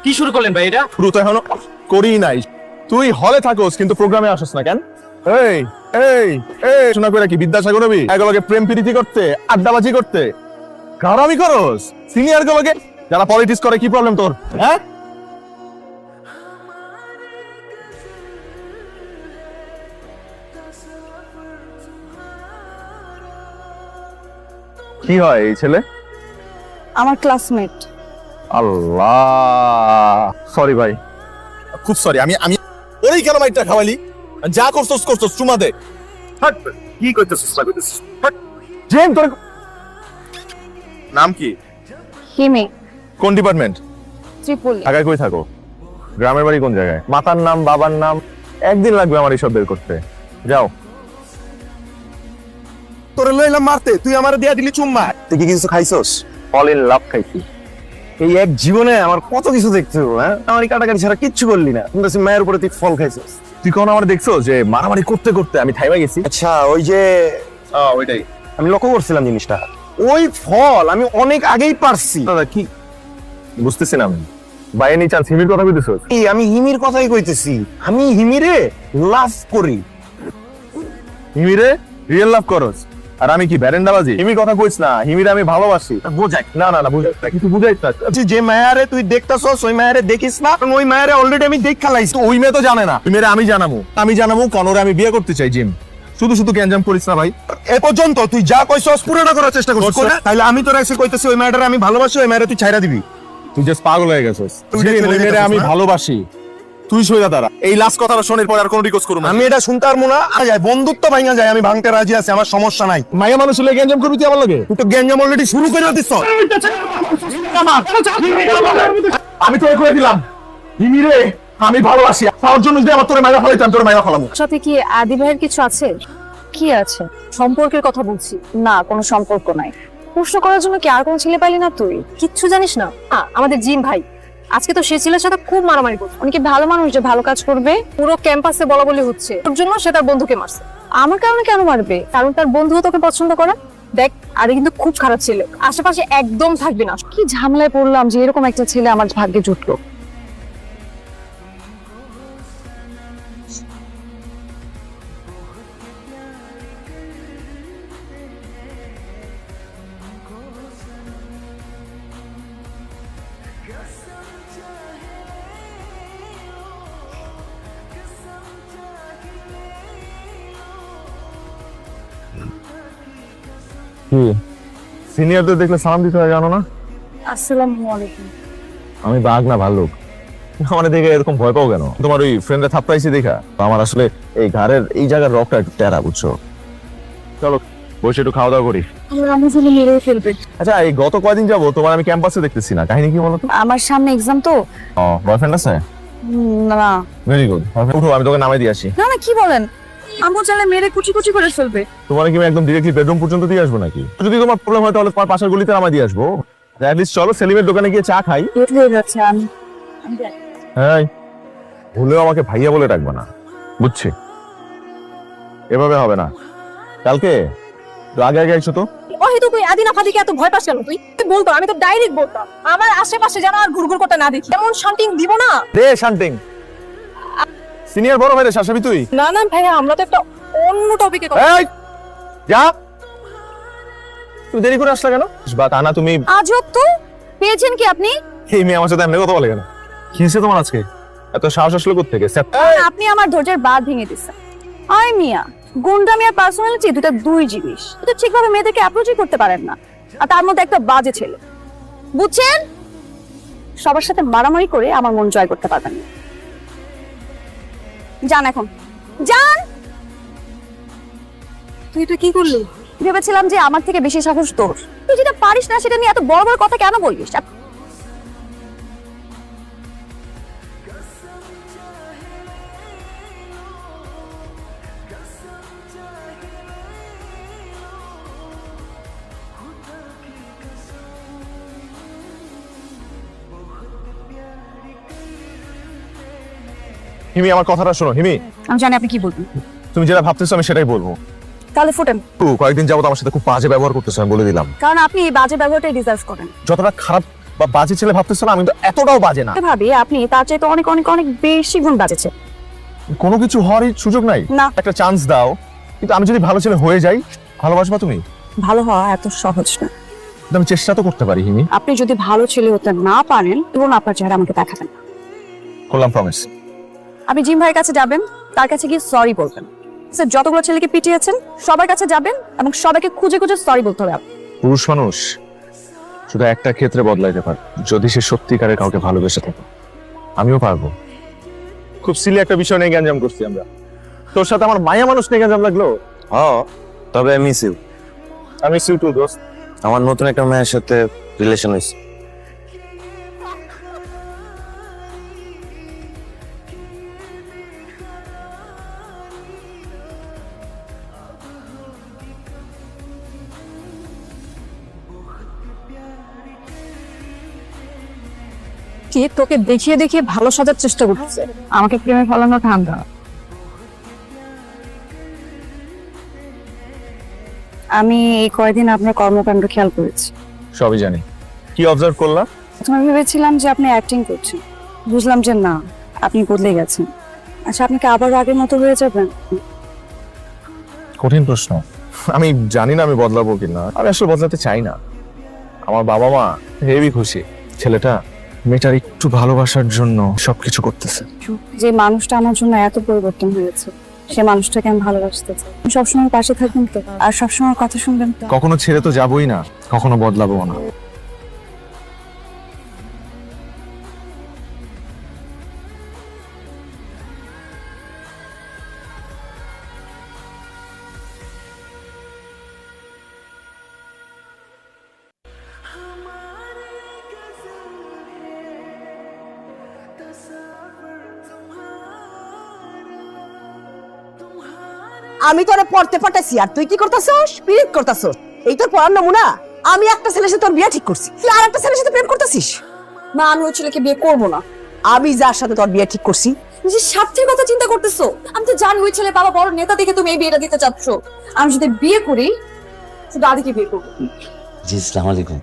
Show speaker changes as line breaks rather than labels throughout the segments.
কি শুরু করলেন ভাই এটা?
শুরু তো এখনো করি নাই। তুই হলে থাকোস কিন্তু প্রোগ্রামে আসস না কেন? এই এই এই শোনা করে কি বিদ্যাসাগর হবি? এগুলোকে প্রেম প্রীতি করতে, আড্ডাবাজি করতে গারামি করস? সিনিয়র গুলোকে যারা পলিটিক্স করে কি প্রবলেম তোর? হ্যাঁ, কি হয় এই ছেলে?
আমার ক্লাসমেট।
আল্লাহ, সরি ভাই, খুব সরি। আমি আমি ওই কেন মাইটটা খাওয়ালি? যা করছস করছস, চুমা দে। হাট, কি কইতেছিস? জেম, তোর নাম কি?
হিমি।
কোন ডিপার্টমেন্ট?
ত্রিপুলি।
ঢাকায় কই থাকো? গ্রামের বাড়ি কোন জায়গায়? মাতার নাম, বাবার নাম? একদিন লাগবে আমার এইসব বের করতে। যাও।
তোরে লইলাম মারতে, তুই আমারে দিয়া দিলি চুম্মা। তুই কি কিছু খাইছস?
অল ইন লাভ খাইছি।
এই এক জীবনে আমার কত কিছু দেখতে হলো, হ্যাঁ? আমার এই কাটাকাটি ছাড়া কিচ্ছু করলি না, কিন্তু মায়ের উপরে তুই ফল খাইছস।
তুই কোন আমার দেখছো যে মারামারি করতে করতে আমি থাইবা গেছি?
আচ্ছা, ওই যে
ওইটাই
আমি লক্ষ্য করছিলাম জিনিসটা, ওই ফল আমি অনেক আগেই পারছি।
দাদা, কি বুঝতেছি না আমি। বাই এনি চান্স হিমির কথা কইতেছো?
এই আমি হিমির কথাই কইতেছি, আমি হিমিরে লাভ করি।
হিমিরে রিয়েল লাভ করস আর আমি কি ব্যারেন্ডাবাজি? হিমির কথা কইছ না, হিমিরে আমি ভালোবাসি।
বোঝাই
না না না, বুঝাই না, কিছু বুঝাইছ না।
যে মায়ারে তুই দেখতাছস ওই মায়ারে দেখিস না, কারণ ওই মায়ারে অলরেডি আমি দেখা লাইছি।
তো ওই মেয়ে তো জানে না। হিমিরে আমি জানামু কনরে আমি বিয়ে করতে চাই। জিম, শুধু শুধু গ্যাঞ্জাম করিস না ভাই।
এ পর্যন্ত তুই যা কইছস পুরোটা করার চেষ্টা করছিস
করছি।
না? তাইলে আমি তোর এসে কইতেছি ওই মায়ারে আমি ভালোবাসি, ওই মায়ারে তুই ছাইরা দিবি।
তুই জাস্ট পাগল হয়ে গেছিস।
তুই
জিম,
দেখে
ওই মেয়েরে
দেখেছিস
আমি
না?
ভালোবাসি। তুই সইরা দাঁড়া। এই লাস্ট কথাটা শোনার পর আর কোনো রিকোয়েস্ট করব না।
আমি এটা শুনতে পারবো না। যায় বন্ধুত্ব ভাঙা যায়, আমি ভাঙতে রাজি আছি, আমার সমস্যা নাই।
মাইয়া মানুষ হলে গ্যাঞ্জাম করবি তুই আমার লাগে?
তুই তো গ্যাঞ্জাম অলরেডি শুরু করে দিচ্ছ।
আমি তোরে করে দিলাম হিমিরে আমি ভালোবাসি। তার জন্য যদি আমার তোরে মাইয়া ফলাইতাম, তোরে মাইয়া ফলামু।
সাথে কি আদি ভাইয়ের কিছু আছে? কি আছে? সম্পর্কের কথা বলছি। না, কোনো সম্পর্ক নাই। প্রশ্ন করার জন্য কি আর কোনো ছেলে পাইলি না তুই? কিচ্ছু জানিস না? আমাদের জিম ভাই আজকে তো সে ছেলের সাথে খুব মারামারি করছে। উনি কি ভালো মানুষ যে ভালো কাজ করবে? পুরো ক্যাম্পাসে বলা বলি হচ্ছে ওর জন্য সে তার বন্ধুকে মারছে। আমার কারণে কেন মারবে? কারণ তার বন্ধুও তোকে পছন্দ করে। দেখ, আরে কিন্তু খুব খারাপ ছেলে, আশেপাশে একদম থাকবে না। কি ঝামেলায় পড়লাম যে এরকম একটা ছেলে আমার ভাগ্যে জুটলো।
কি সিনিয়রদের দেখলে সালাম দিতে হয় জানো না?
আসসালামু আলাইকুম।
আমি বাঘ না ভাল্লুক। আমার দেখে এরকম ভয় পাও কেন? তোমার ওই ফ্রেন্ডে থাপড়াইছি দেখা আমার আসলে এই ঘাড়ের এই জায়গার রকটা একটু টেরা, বুঝছো? চলো বসে একটু খাওয়া দাওয়া করি।
আমার আম্মু যেন মেরে ফেলবে।
আচ্ছা, এই গত কয়দিন যাবো তোমার আমি ক্যাম্পাসে দেখতেছি না, কাহিনী কি বলো তো?
আমার সামনে এক্সাম তো।
বয়ফ্রেন্ড আছে?
না
ভেরি গুড। উঠো, আমি তোকে নামাই দিয়ে আসি।
না না, কি বলেন? আম্মু চাইলে মেরে কুচি কুচি করে ফেলবে।
তোমার কি আমি একদম ডিরেক্টলি বেডরুম পর্যন্ত দিয়ে আসবো নাকি? যদি তোমার প্রবলেম হয় তাহলে তোমার পাশের গলিতে নামাই দিয়ে আসবো। অ্যাটলিস্ট চলো সেলিমের দোকানে গিয়ে চা খাই।
লেট হয়ে যাচ্ছে। আমি
হ্যাঁ, ভুলেও আমাকে ভাইয়া বলে ডাকবে না, বুঝছি? এভাবে হবে না। কালকে একটু আগে আগে এসো তো।
অহেতুক ওই আদিনা ফাদিকে এত ভয় পাস কেন তুই? তুই বলতো, আমি তো ডাইরেক্ট বলতাম আমার আশেপাশে যেন আর ঘুরঘুর করতে না দেখি। এমন শান্তিং দিব না।
রে শান্তিং, সিনিয়র বড় ভাই রে, শাসাবি তুই?
না না ভাইয়া, আমরা তো একটা অন্য টপিকে কথা।
এই যা, তুমি দেরি করে আসলে কেন? বা তা না তুমি।
আজব তো, পেয়েছেন কি আপনি?
এই মেয়ে আমার সাথে এমনি কথা বলে কেন? কি হয়েছে তোমার আজকে? এত সাহস আসলো কোত্থেকে?
আপনি আমার ধৈর্যের বাঁধ ভেঙে দিচ্ছেন। আয় মিয়া, গুন্ডামি আর পার্সোনালিটি দুটো দুই জিনিস। তো ঠিকভাবে মেয়েদেরকে অ্যাপ্রোচই করতে পারেন না, আর তার মধ্যে একটা বাজে ছেলে। বুঝছেন? সবার সাথে মারামারি করে আমার মন জয় করতে পারবেন না। যান এখন, যান।
তুই কি করলি?
ভেবেছিলাম যে আমার থেকে বেশি সাহস তোর। তুই যেটা পারিস না সেটা নিয়ে এত বড় বড় কথা কেন বলিস?
হিমি, আমার কথাটা শোনো। হিমি,
আমি জানি আপনি কি বলবেন।
তুমি যেটা ভাবতেছো আমি সেটাই বলবো।
তাহলে ফুটেন।
কয়েকদিন যাবত আমার সাথে খুব বাজে ব্যবহার করতেছো, আমি বলে দিলাম।
কারণ আপনি এই বাজে ব্যবহারটাই ডিজার্ভ করেন।
যতটা খারাপ বা বাজে ছেলে ভাবতেছো না, আমি তো এতটাও বাজে না।
ভাবি আপনি তার চাইতে অনেক অনেক অনেক বেশি গুণ বাজেছে।
কোনো কিছু হওয়ারই সুযোগ নাই।
না।
একটা চান্স দাও, কিন্তু আমি যদি ভালো ছেলে হয়ে যাই, ভালোবাসবা তুমি?
ভালো হওয়া এত সহজ না।
কিন্তু আমি চেষ্টা তো করতে পারি হিমি।
আপনি যদি ভালো ছেলে হতে না পারেন এবং আপনার চেহারা আমাকে দেখাবেন।
করলাম প্রমিস।
আপনি জিম ভাইয়ের কাছে যাবেন, তার কাছে গিয়ে সরি বলবেন। স্যার যতগুলো ছেলেকে পিটিয়েছেন সবার কাছে যাবেন এবং সবাইকে খুঁজে খুঁজে সরি বলতে হবে।
পুরুষ মানুষ শুধু একটা ক্ষেত্রে বদলাইতে পারে, যদি সে সত্যিকারের কাউকে ভালোবেসে থাকে। আমিও পারবো। খুব সিলি একটা বিষয় নিয়ে গ্যাঞ্জাম করছি আমরা। তোর সাথে আমার মায়া মানুষ নিয়ে গ্যাঞ্জাম লাগলো।
তবে আমি মিস ইউ।
আমি সিউ টু দোস্ত।
আমার নতুন একটা মেয়ের সাথে রিলেশন হয়েছে।
কে তোকে দেখিয়ে দেখিয়ে ভালো সাজার চেষ্টা করছে, আমাকে প্রেমে ফেলানো ঠান্ডা। আমি এই কয়দিন আপনার কর্মকাণ্ড খেয়াল করেছি।
সবই জানি। কি অবজার্ভ করলা?
প্রথমে ভেবেছিলাম যে আপনি অ্যাক্টিং করছেন, বুঝলাম যে না, আপনি বদলে গেছেন। আচ্ছা, আপনি কি আবার আগের মতো হয়ে যাবেন?
কঠিন প্রশ্ন। আমি জানি না আমি বদলাবো কিনা। আমি আসলে বদলাতে চাই না। আমার বাবা মা হেবি খুশি। ছেলেটা মেয়েটার একটু ভালোবাসার জন্য সবকিছু করতেছে।
যে মানুষটা আমার জন্য এত পরিবর্তন হয়েছে, সে মানুষটাকে আমি ভালোবাসতে চাই। সবসময় পাশে থাকবেন তো, আর সবসময় কথা শুনবেন তো?
কখনো ছেড়ে তো যাবোই না, কখনো বদলাবো না।
আমি তোরে পড়তে পাঠাইছি আর তুই কি করতেছস? পিরিত করতেছস। এই তোর পড়ার নমুনা? আমি একটা ছেলের সাথে তোর বিয়ে ঠিক করছি, তুই আর একটা ছেলের সাথে প্রেম করতেছিস?
না, আমি ওই ছেলেকে বিয়ে করবো না।
আমি যার সাথে তোর বিয়ে ঠিক করছি,
যে স্বার্থের কথা চিন্তা করতেছো। আমি তো জানি ওই ছেলে বাবা বড় নেতা দেখে তুমি এই বিয়েটা দিতে চাচ্ছ। আমি যদি বিয়ে করি শুধু আদিকে বিয়ে করবো।
জি আসসালামু আলাইকুম।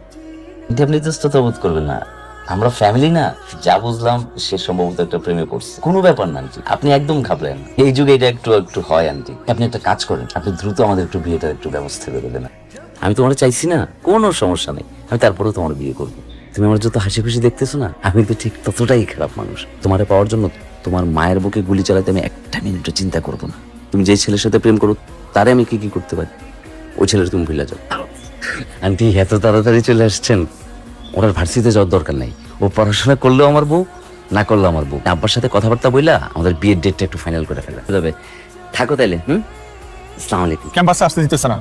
কিন্তু আপনি ইতস্তত বোধ করবেন না, আমরা ফ্যামিলি না। যা বুঝলাম সে সম্ভবত একটা প্রেমে পড়ছে। কোনো ব্যাপার না আন্টি, আপনি একদম ঘাবড়েন না। এই যুগে এটা একটু একটু হয় আন্টি। আপনি একটা কাজ করেন, আপনি দ্রুত আমাদের একটু বিয়েটার একটু ব্যবস্থা করে দেন। আমি তোমার চাইছি না, কোনো সমস্যা নেই, আমি তারপরেও তোমার বিয়ে করবো। তুমি আমার যত হাসি খুশি দেখতেছো না, আমি তো ঠিক ততটাই খারাপ মানুষ। তোমারে পাওয়ার জন্য তোমার মায়ের বুকে গুলি চালাতে আমি একটা মিনিটও চিন্তা করবো না। তুমি যে ছেলের সাথে প্রেম করো তারে আমি কি কি করতে পারি, ওই ছেলের তুমি ভুলে যাও। আন্টি এত তাড়াতাড়ি চলে আসছেন, ওর ভার্সিটিতে যাওয়ার দরকার নাই। ও পড়াশোনা করলেও আমার বউ, না করলেও আমার বউ। আব্বার সাথে কথাবার্তা বইলা আমাদের বিয়ের ডেটটা একটু ফাইনাল করে ফেলা যাবে। থাকো তাইলে। আসসালামু আলাইকুম।
ক্যাম্পাসে আসতে দিতেছে না,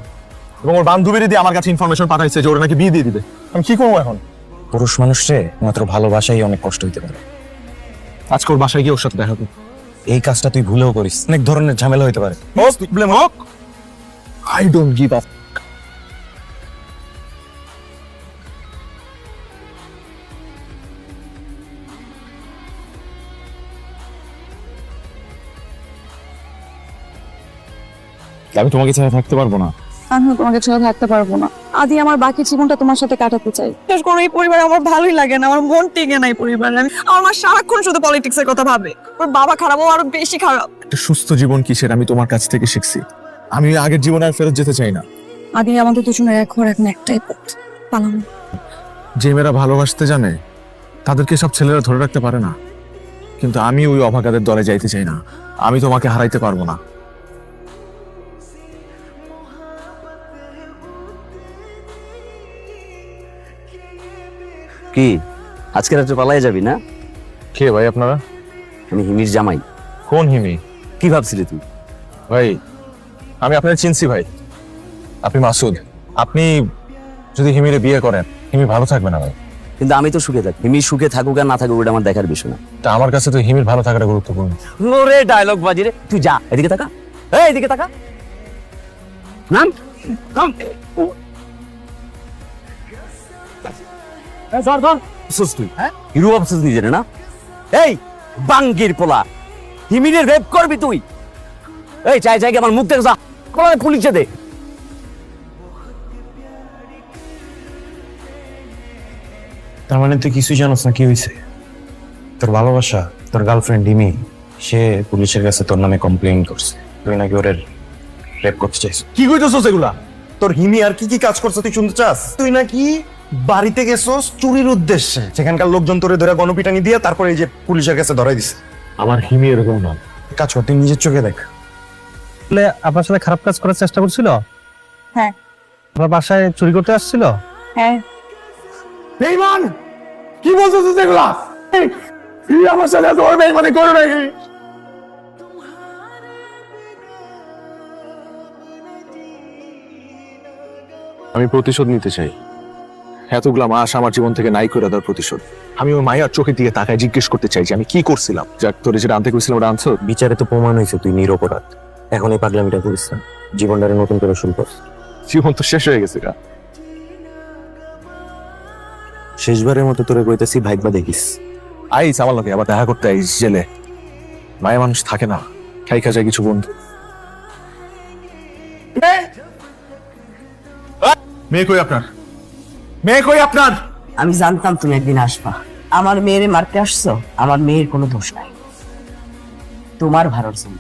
এবং ওর বান্ধবীর দিয়ে আমার কাছে ইনফরমেশন পাঠাইছে যে ওরা নাকি বিয়ে দিয়ে দিবে। আমি কি করবো এখন?
পুরুষ মানুষে মাত্র ভালোবাসাই অনেক কষ্ট হইতে পারে।
আজকে ওর বাসায় গিয়ে ওর সাথে দেখা করবো।
এই কাজটা তুই ভুলেও করিস, অনেক ধরনের ঝামেলা হইতে পারে।
প্রবলেম হোক, আই ডোন্ট গিভ আপ। আমি তোমাকে ছাড়া থাকতে পারবো না।
আমিও তোমাকে ছেড়ে থাকতে পারবো না। আদি, আমার বাকি জীবনটা তোমার সাথে কাটাতে চাই। বিশেষ করে এই পরিবার আমার ভালোই লাগে না, আমার মন টেকে নাই পরিবারে। আমার মা সারাক্ষণ শুধু পলিটিক্সের কথা ভাবে। ওর বাবা খারাপ, ও আরো বেশি খারাপ।
একটা সুস্থ জীবন কিসের আমি তোমার কাছ থেকে শিখছি। আমি আগের জীবনে আর ফেরত যেতে চাই না।
আদি, আমাদের দুজনের এক হওয়ার এখন একটাই পথ, পালানো।
যে মেয়েরা ভালোবাসতে জানে তাদেরকে সব ছেলেরা ধরে রাখতে পারে না, কিন্তু আমি ওই অভাগাদের দলে যাইতে চাই না। আমি তোমাকে হারাইতে পারবো না।
কি আজকে রাত্রে পালাই যাবি না?
কে ভাই আপনারা?
আমি হিমির জামাই।
কোন হিমি?
কি ভাবছিলি তুই?
ভাই আমি আপনার চিনছি ভাই, আপনি মাসুদ। আপনি যদি হিমিরে বিয়ে করেন, হিমি ভালো থাকবে না ভাই।
কিন্তু আমি তো সুখে থাকি, হিমি সুখে থাকুক আর না থাকুক ওটা আমার দেখার বিষয় না।
তা আমার কাছে তো হিমির ভালো থাকাটা গুরুত্বপূর্ণ।
ওরে ডায়লগ বাজি রে, তুই যা এদিকে তাকা, এই এদিকে তাকা। নাম নাম তুই হিরো অফিস নিজের না? এই বাঙ্গির পোলা, হিমিরে রেপ করবি তুই? এই চাই চাই আমার মুখ দেখে যা, পুলিশে দে।
তার মানে তুই কিছুই জানোস না কি হয়েছে? তোর ভালোবাসা, তোর গার্লফ্রেন্ড ডিমি, সে পুলিশের কাছে তোর নামে কমপ্লেইন করছে তুই নাকি ওর রেপ করতে চাইছ।
কি কইতেছস এগুলা?
তোর হিমি আর কি কি কাজ করছে তুই শুনতে চাস? তুই নাকি বাড়িতে গেছস চুরির উদ্দেশ্যে, সেখানকার লোকজন তোরে ধরে গণপিটানি দিয়ে তারপরে এই যে পুলিশের কাছে ধরাই দিছে।
আমার হিমি এরকম না।
কাজ কর, তুই নিজের চোখে দেখ।
আপনার সাথে খারাপ কাজ করার চেষ্টা করছিল?
হ্যাঁ।
আপনার বাসায় চুরি করতে আসছিল?
হ্যাঁ।
বেঈমান, কি বলতেছস এগুলা? তুই আমার সাথে তোর বেঈমানি করো নাকি? আমি প্রতিশোধ নিতে চাই। এতগুলা মাস আমার জীবন থেকে নাই করে দেওয়ার প্রতিশোধ। আমি ওই মায়ার চোখের দিকে তাকায় জিজ্ঞেস করতে চাই যে আমি কি করছিলাম। যাক, তোরে যেটা আনতে কইছিলাম ওটা আনছো?
বিচারে তো প্রমাণ হয়েছে তুই নিরপরাধ। এখন এই পাগলামিটা করিস না, জীবনটারে নতুন করে শুরু কর।
জীবন তো শেষ হয়ে গেছে গা।
শেষবারের মতো তোরে কইতেছি ভাইবা দেখিস।
আইস আমার লোকে আবার দেখা করতে আইস জেলে। মায়া মানুষ থাকে না, খাইখা যায় কিছু বন্ধু। মেয়ে কই আপনার? মেয়ে কই আপনার?
আমি জানতাম তুমি একদিন আসবা। আমার মেয়েরে মারতে আসছো, আমার মেয়ের কোনো দোষ নাই, তোমার ভালোর জন্য।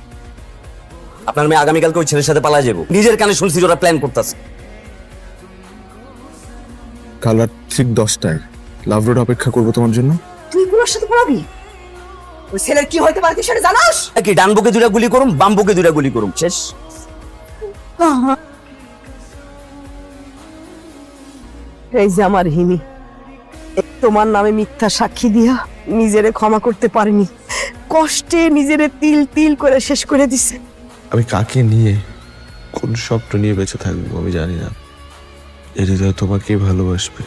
আপনার মেয়ে আগামীকালকে ওই ছেলের সাথে পালা যাবো, নিজের কানে শুনছি ওরা প্ল্যান করতেছে।
কাল রাত ঠিক 10টায় লাভ রোড অপেক্ষা করবো তোমার জন্য।
তুই গুলোর সাথে পড়াবি? ওই ছেলের কি হইতে পারে তুই সেটা জানাস?
কি ডান বুকে দুটা গুলি করুম, বাম বুকে দুটা গুলি করুম, শেষ।
এই যে আমার হিমি, তোমার নামে মিথ্যা সাক্ষী দিয়া নিজেরে ক্ষমা করতে পারেনি, কষ্টে নিজেরে তিল তিল করে শেষ করে দিছে।
আমি কাকে নিয়ে, কোন স্বপ্ন নিয়ে বেঁচে থাকবো আমি জানি না। এটা তোমাকেই ভালোবাসবে।